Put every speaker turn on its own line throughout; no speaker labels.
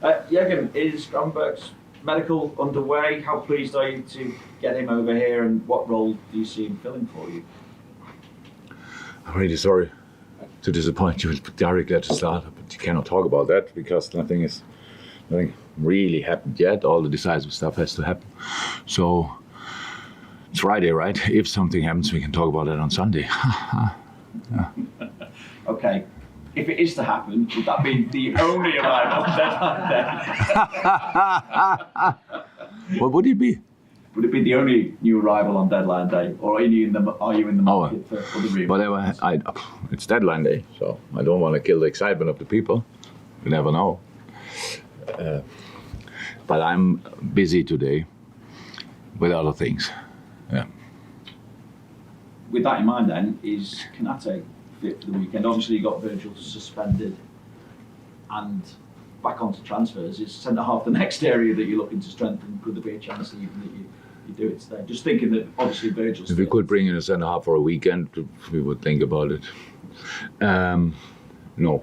Jürgen, is Gravenberch's medical underway? How pleased are you to get him over here, and what role do you see him filling for you?
I'm really sorry to disappoint you directly at the start, but you cannot talk about that because nothing really happened yet. All the decisive stuff has to happen. So it's Friday, right? If something happens, we can talk about it on Sunday. Yeah.
Okay. If it is to happen, would that be the only arrival on deadline day?
What would it be?
Would it be the only new arrival on deadline day, or are you in the market for other reasons?
Whatever. It's deadline day, so I don't want to kill the excitement of the people. You never know. But I'm busy today with other things. Yeah.
With that in mind, then, is Konate fit for the weekend? Obviously, you got Virgil suspended and back onto transfers. Is centre half the next area that you're looking to strengthen? Could there be a chance even that you do it today? Just thinking that obviously Virgil's.
If we could bring in a centre half for a weekend, we would think about it. No,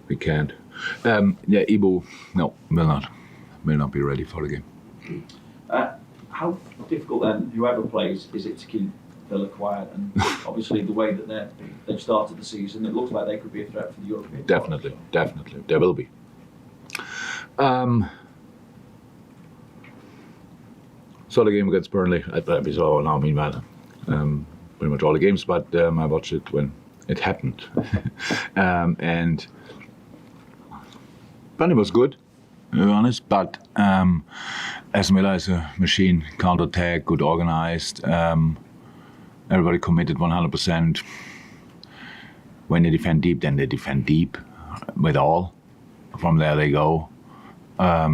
we can't. Ibu, no, will not be ready for the game.
How difficult then, whoever plays, is it to keep Villa quiet? And obviously the way that they've started the season, it looks like they could be a threat for the European.
Definitely, there will be. Saw the game against Burnley. I saw now, meanwhile, pretty much all the games, but I watched it when it happened. And Burnley was good, to be honest, but Aston Villa is a machine, counter-attack, good organized. Everybody committed 100%. When they defend deep, then they defend deep with all. From there they go. I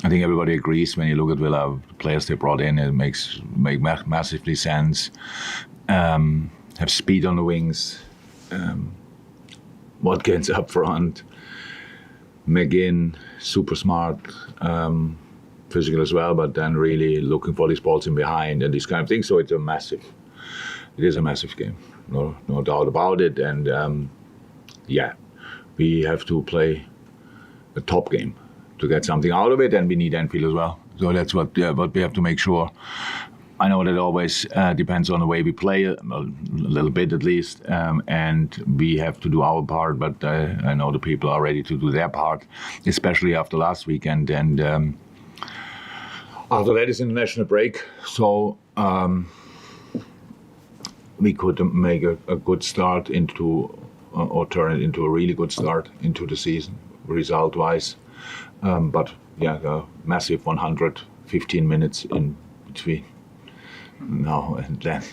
think everybody agrees when you look at Villa, the players they brought in, it make massively sense. Have speed on the wings. Watkins up front. McGinn, super smart, physical as well, but then really looking for these balls in behind and these kind of things. So it is a massive game, no doubt about it. And we have to play a top game to get something out of it, and we need Anfield as well. So that's what we have to make sure. I know that always depends on the way we play, a little bit at least, and we have to do our part, but I know the people are ready to do their part, especially after last weekend. And after that is international break, so we could make a good start or turn it into a really good start into the season, result-wise. But a massive 115 minutes in between now and then.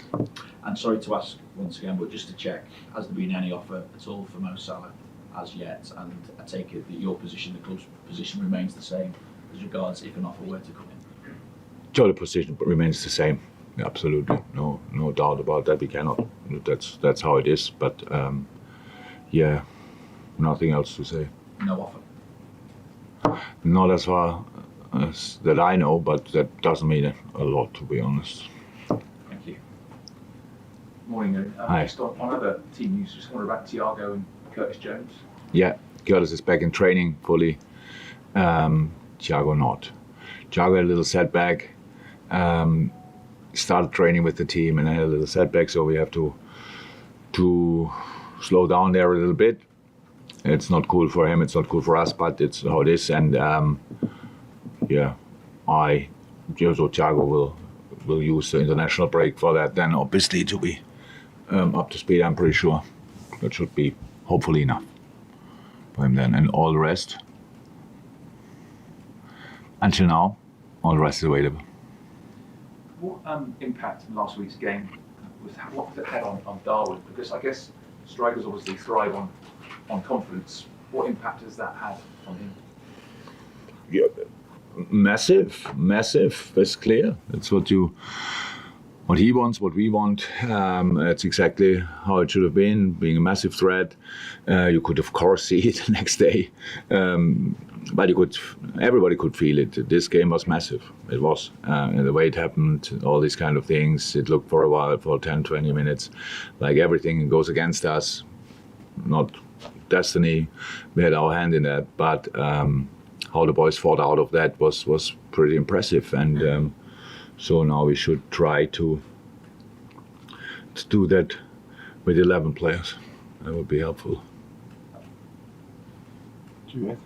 I'm sorry to ask once again, but just to check, has there been any offer at all for Mo Salah as yet? And I take it that your position, the club's position, remains the same as regards if an offer were to come in?
So the position remains the same. Absolutely, no doubt about that. We cannot. That's how it is. But nothing else to say.
No offer.
Not as far as that I know, but that doesn't mean a lot, to be honest.
Thank you.
Morning.
Hi.
Just on other team news, just wondering about Thiago and Curtis Jones.
Yeah, Curtis is back in training fully. Thiago not. Thiago had a little setback. Started training with the team and had a little setback, so we have to slow down there a little bit. It's not cool for him, it's not cool for us, but it's how it is. And Thiago will use the international break for that. Then obviously to be up to speed, I'm pretty sure that should be hopefully enough for him then. And all the rest, until now, all the rest is available.
What impact in last week's game what was it had on Darwin? Because I guess strikers obviously thrive on confidence. What impact has that had on him?
Yeah, massive. That's clear. That's what he wants, what we want. That's exactly how it should have been. Being a massive threat, you could of course see it the next day, but everybody could feel it. This game was massive. It was, and the way it happened, all these kind of things. It looked for a while, for 10, 20 minutes, like everything goes against us. Not destiny. We had our hand in that, but how the boys fought out of that was pretty impressive. And so now we should try to do that with 11 players. That would be helpful.
Jürgen,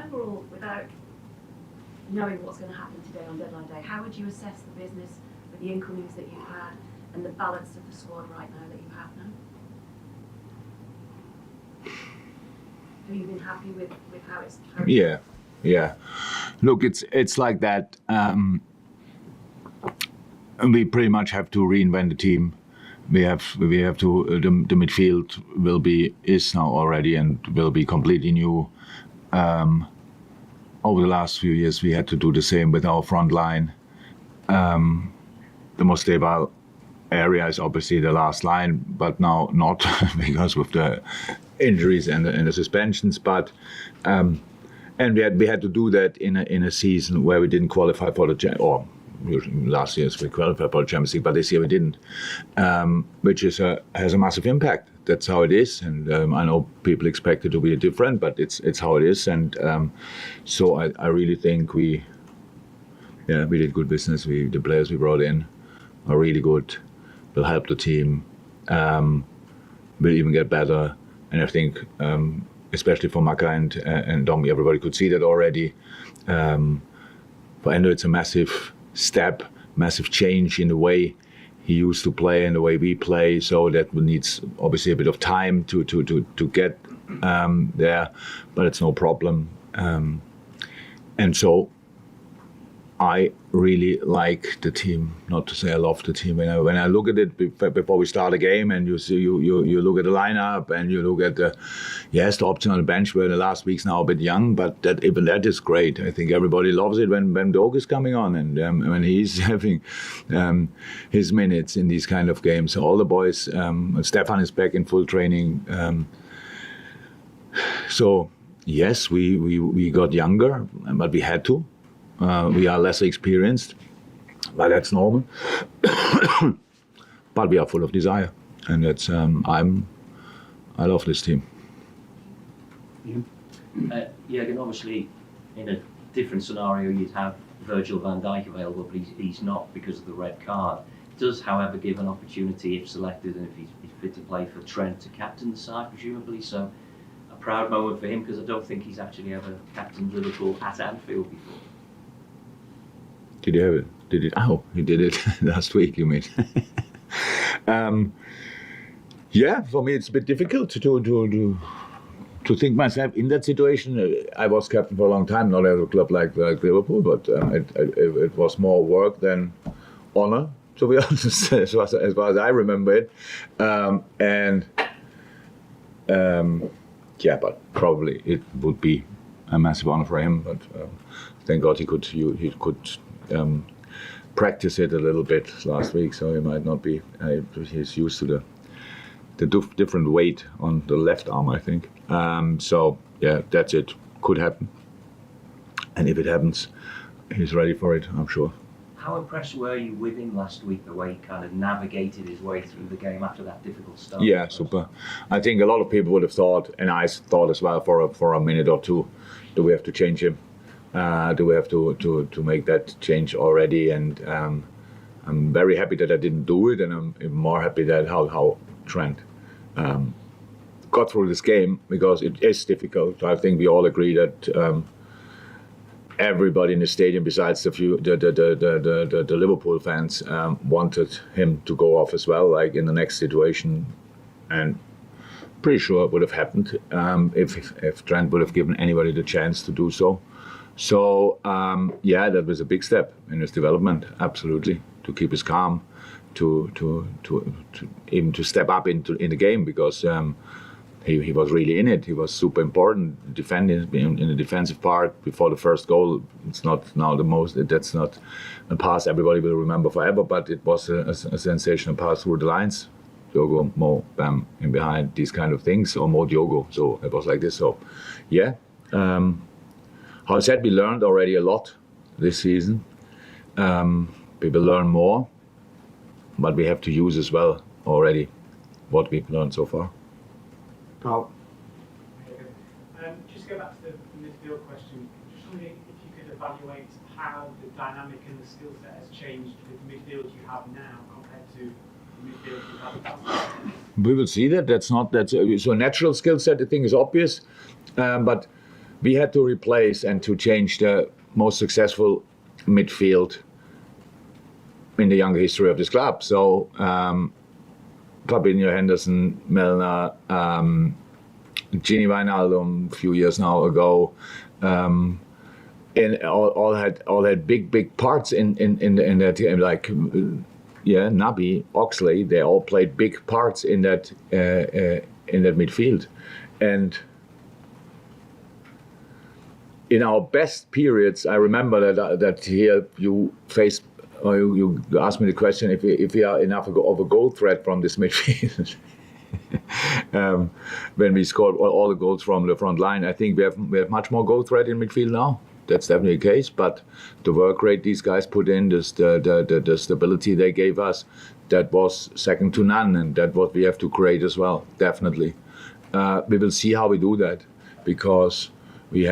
overall, without knowing what's going to happen today on deadline day, how would you assess the business with the incomings that you've had and the balance of the squad right now that you have now? Have you been happy with how it's?
Yeah. Look, it's like that. We pretty much have to reinvent the team. We have to. The midfield is now already and will be completely new. Over the last few years, we had to do the same with our front line. The most stable area is obviously the last line, but now not because with the injuries and the suspensions. But and we had to do that in a season where we didn't qualify for the last year we qualified for the Champions League, but this year we didn't, which has a massive impact. That's how it is, and I know people expect it to be different, but it's how it is. And so I really think we did good business. The players we brought in are really good. Will help the team. Will even get better. And I think, especially for Maka and Domi, everybody could see that already. For Endo, it's a massive step, massive change in the way he used to play and the way we play. So that needs obviously a bit of time to get there, but it's no problem. And so I really like the team. Not to say I love the team. When I look at it before we start a game, and you look at the lineup, and you look at the option on the bench, where the last week's now a bit young, but even that is great. I think everybody loves it when Dog is coming on and when he's having his minutes in these kind of games. All the boys, Stefan is back in full training. So yes, we got younger, but we had to. We are less experienced, but that's normal. But we are full of desire, and that's I love this team.
Jürgen, obviously, in a different scenario, you'd have Virgil van Dijk available, but he's not because of the red card. It does, however, give an opportunity, if selected and if he's fit to play, for Trent to captain the side, presumably. So, a proud moment for him, because I don't think he's actually ever captained Liverpool at Anfield before.
Did he have it? Oh, he did it last week, you mean? For me it's a bit difficult to think myself in that situation. I was captain for a long time, not at a club like Liverpool, but it was more work than honor, to be honest, as far as I remember it. But probably it would be a massive honor for him. But thank God he could practice it a little bit last week, so he might not be. He's used to the different weight on the left arm, I think. That's it. Could happen, and if it happens, he's ready for it, I'm sure.
How impressed were you with him last week, the way he kind of navigated his way through the game after that difficult start?
Yeah, super. I think a lot of people would have thought, and I thought as well for a minute or two, do we have to change him? Do we have to make that change already? And I'm very happy that I didn't do it, and I'm even more happy that how Trent got through this game, because it is difficult. I think we all agree that everybody in the stadium, besides the Liverpool fans, wanted him to go off as well, like in the next situation, and pretty sure it would have happened if Trent would have given anybody the chance to do so. So that was a big step in his development, absolutely, to keep his calm, to even to step up in the game, because he was really in it. He was super important, defending in the defensive part before the first goal. It's not now that's not a pass everybody will remember forever, but it was a sensational pass through the lines. Diogo, Mo, bam, in behind, these kind of things, or Mo, Diogo. So it was like this. So how I said, we learned already a lot this season. People learn more, but we have to use as well already what we've learned so far.
Carl, Just go back to the midfield question. Just wondering if you could evaluate how the dynamic and the skill set has changed with the midfield you have now compared to the midfield you had at that time.
We will see that. So a natural skill set, I think, is obvious, but we had to replace and to change the most successful midfield in the young history of this club. So Fabinho, Henderson, Milner, Gini Wijnaldum a few years now ago, and all had big parts in that team. Like Naby, Oxley, they all played big parts in that midfield, and in our best periods, I remember that here you faced. Or you asked me the question if we are enough of a goal threat from this midfield. When we scored all the goals from the front line, I think we have much more goal threat in midfield now. That's definitely the case. But the work rate these guys put in, the stability they gave us, that was second to none, and that's what we have to create as well. Definitely, we will see how we do that, because we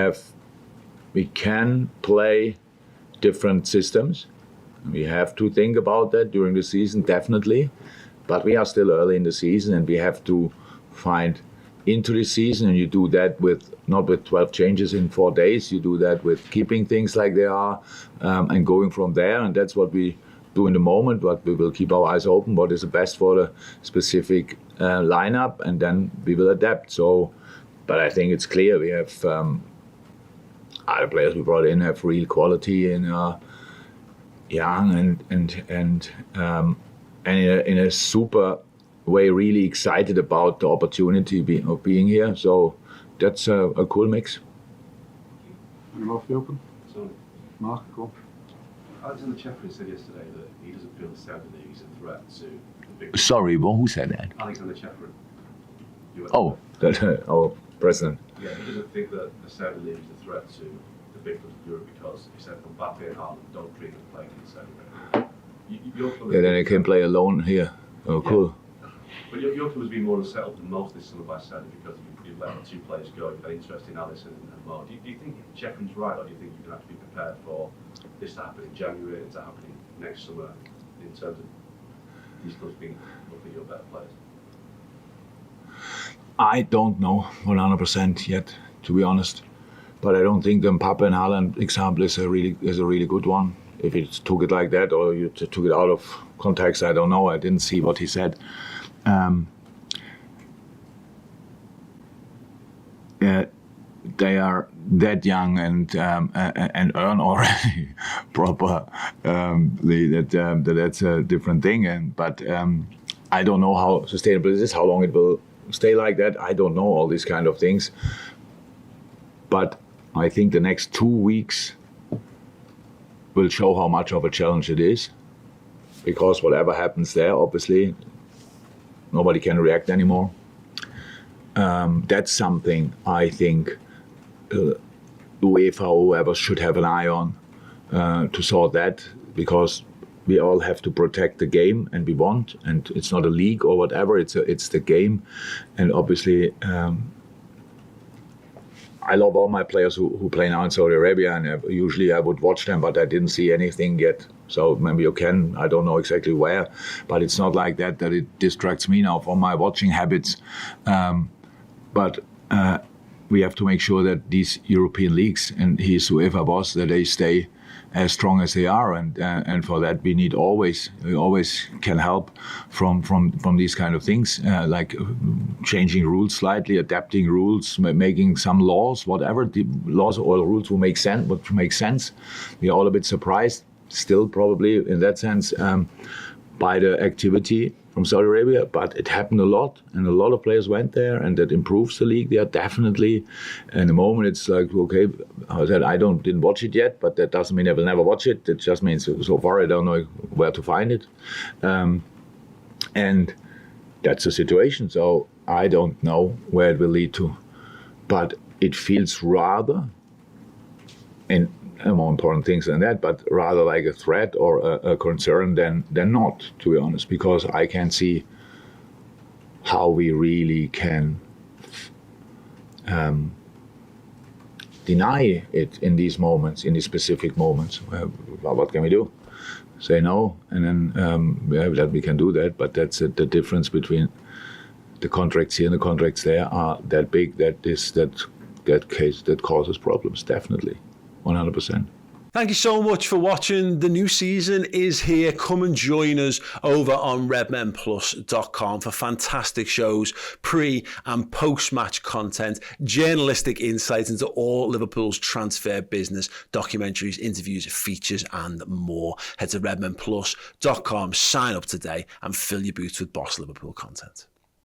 can play different systems. We have to think about that during the season, definitely. But we are still early in the season, and we have to find into the season, and you do that not with 12 changes in 4 days. You do that with keeping things like they are and going from there. And that's what we do in the moment, but we will keep our eyes open, what is the best for the specific lineup, and then we will adapt. So, but I think it's clear we have other players we brought in have real quality in young and in a super way, really excited about the opportunity of being here. So that's a cool mix.
Any more for you open?
So,
Mark, go on.
Alexander Chefrin said yesterday that he doesn't feel the Saudi League is a threat to the big.
Sorry, well, who said that?
Alexander Chefrin.
Oh, our president.
Yeah, he doesn't think that the Saudi League is a threat to the big clubs of Europe, because he said Mbappe and Haaland don't dream of playing in Saudi Arabia.
Yeah, then they can play alone here. Oh, cool.
But your club has been more unsettled than most this summer by Saudi, because you've let 2 players go. You've had interest in Alisson and Mo. Do you think Chefrin's right, or do you think you can actually be prepared for this to happen in January and to happen next summer in terms of these clubs being looking at your better players?
I don't know 100% yet, to be honest. But I don't think the Mbappe and Haaland example is a really good one. If you took it like that, or you took it out of context, I don't know. I didn't see what he said. They are that young and earn already proper. That's a different thing. But I don't know how sustainable it is, how long it will stay like that. I don't know all these kind of things. But I think the next 2 weeks will show how much of a challenge it is, because whatever happens there, obviously, nobody can react anymore. That's something I think UEFA or whoever should have an eye on to sort that, because we all have to protect the game, and we want, and it's not a league or whatever, it's the game. And obviously, I love all my players who play now in Saudi Arabia, and usually I would watch them, but I didn't see anything yet. So maybe you can, I don't know exactly where, but it's not like that it distracts me now from my watching habits. But we have to make sure that these European leagues, and he's whoever was, that they stay as strong as they are, and for that we always can help from these kind of things, like changing rules slightly, adapting rules, making some laws, whatever the laws or rules will make sense. We are all a bit surprised still, probably in that sense, by the activity from Saudi Arabia, but it happened a lot, and a lot of players went there, and that improves the league. They are definitely, in the moment, it's like, okay, I said I didn't watch it yet, but that doesn't mean I will never watch it. It just means so far I don't know where to find it, and that's the situation. So I don't know where it will lead to, but it feels rather, and more important things than that, but rather like a threat or a concern than not, to be honest, because I can't see how we really can deny it in these moments, in these specific moments. Well, what can we do? Say no, and then that we can do that. But that's the difference between the contracts here and the contracts there are that big that causes problems, definitely, 100%.
Thank you so much for watching. The new season is here. Come and join us over on redmenplus.com for fantastic shows, pre and post-match content, journalistic insights into all Liverpool's transfer business, documentaries, interviews, features and more. Head to redmenplus.com, sign up today and fill your boots with Boss Liverpool content.